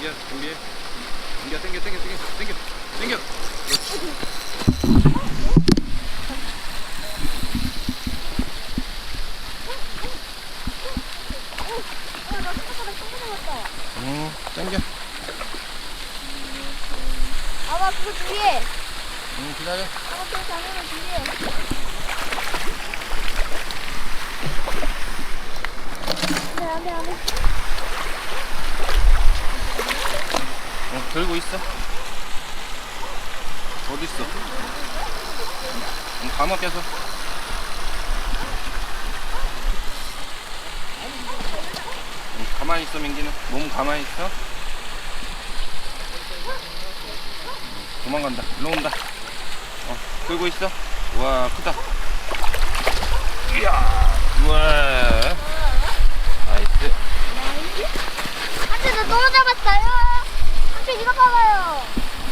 당겨, 준비해. 당겨. 당겨. 아빠 그거 준비해. 기다려. 아빠 그거 당연히 준비해. 안돼. 들고 있어. 어디 있어? 감아 껴서. 가만히 있어, 민기는. 몸 가만히 있어. 도망간다. 일로 온다. 끌고 있어. 우와, 크다. 이야, 우와. 나이스. 한테 나 또 잡았어요. 한테 이거 봐봐요.